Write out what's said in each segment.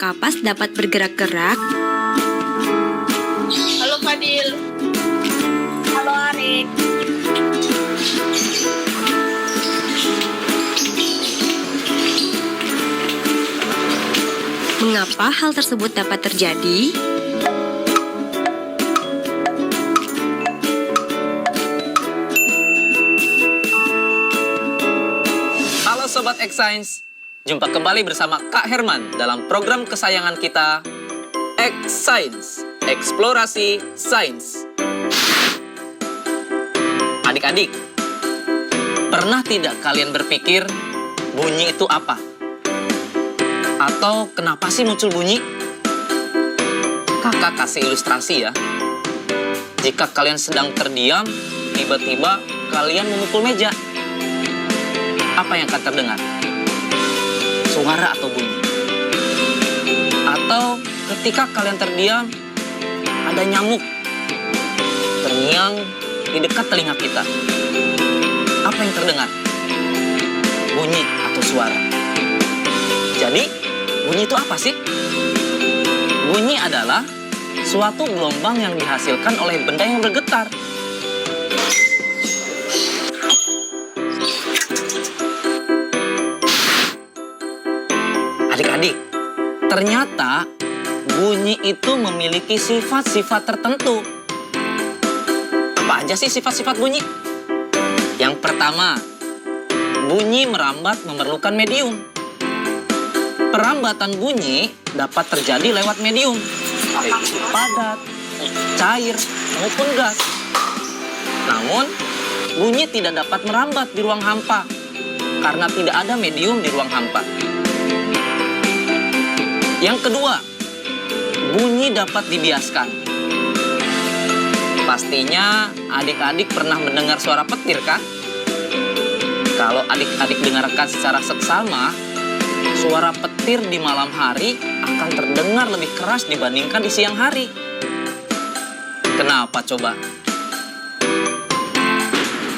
Kapas dapat bergerak-gerak. Halo Fadil. Halo Arik. Mengapa hal tersebut dapat terjadi? Halo Sobat X-Science, jumpa kembali bersama Kak Herman dalam program kesayangan kita, X-Science, Eksplorasi Sains. Adik-adik, pernah tidak kalian berpikir bunyi itu apa? Atau kenapa sih muncul bunyi? Kakak kasih ilustrasi ya. Jika kalian sedang terdiam, tiba-tiba kalian memukul meja. Apa yang akan terdengar? Suara atau bunyi? Atau ketika kalian terdiam, ada nyamuk terngiang di dekat telinga kita. Apa yang terdengar? Bunyi atau suara? Jadi, bunyi itu apa sih? Bunyi adalah suatu gelombang yang dihasilkan oleh benda yang bergetar. Adik-adik, ternyata bunyi itu memiliki sifat-sifat tertentu. Apa aja sih sifat-sifat bunyi? Yang pertama, bunyi merambat memerlukan medium. Perambatan bunyi dapat terjadi lewat medium, baik itu padat, cair, maupun gas. Namun, bunyi tidak dapat merambat di ruang hampa karena tidak ada medium di ruang hampa. Yang kedua, bunyi dapat dibiaskan. Pastinya adik-adik pernah mendengar suara petir kan? Kalau adik-adik dengarkan secara seksama, suara petir di malam hari akan terdengar lebih keras dibandingkan di siang hari. Kenapa coba?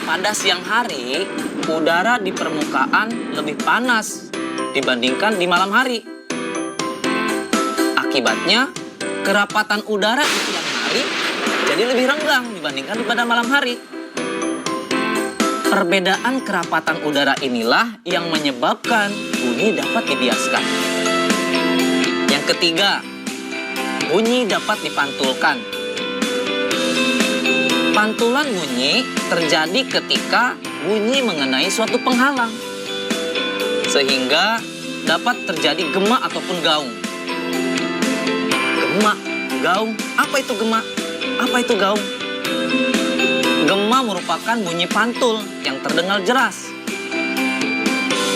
Pada siang hari, udara di permukaan lebih panas dibandingkan di malam hari. Akibatnya, kerapatan udara di siang hari jadi lebih renggang dibandingkan pada malam hari. Perbedaan kerapatan udara inilah yang menyebabkan bunyi dapat dibiaskan. Yang ketiga, bunyi dapat dipantulkan. Pantulan bunyi terjadi ketika bunyi mengenai suatu penghalang, sehingga dapat terjadi gema ataupun gaung. Gema, gaung, apa itu gema? Apa itu gaung? Gema merupakan bunyi pantul yang terdengar jelas.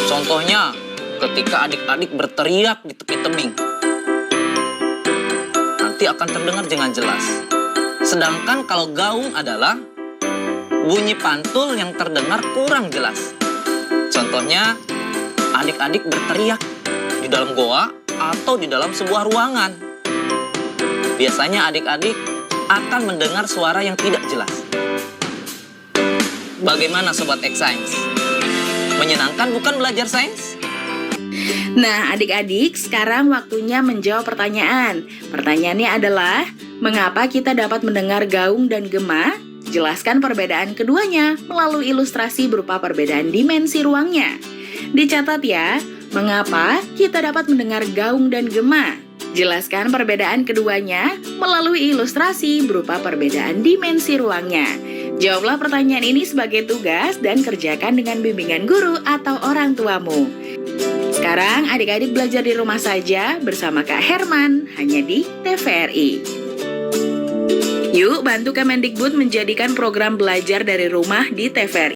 Contohnya, ketika adik-adik berteriak di tepi tebing, nanti akan terdengar dengan jelas. Sedangkan kalau gaung adalah bunyi pantul yang terdengar kurang jelas. Contohnya, adik-adik berteriak di dalam goa atau di dalam sebuah ruangan. Biasanya adik-adik akan mendengar suara yang tidak jelas. Bagaimana Sobat X-Science? Menyenangkan bukan belajar sains? Nah, adik-adik, sekarang waktunya menjawab pertanyaan. Pertanyaannya adalah, mengapa kita dapat mendengar gaung dan gema? Jelaskan perbedaan keduanya melalui ilustrasi berupa perbedaan dimensi ruangnya. Dicatat ya, mengapa kita dapat mendengar gaung dan gema? Jelaskan perbedaan keduanya melalui ilustrasi berupa perbedaan dimensi ruangnya. Jawablah pertanyaan ini sebagai tugas dan kerjakan dengan bimbingan guru atau orang tuamu. Sekarang adik-adik belajar di rumah saja bersama Kak Herman, hanya di TVRI. Yuk bantu Kemendikbud menjadikan program belajar dari rumah di TVRI.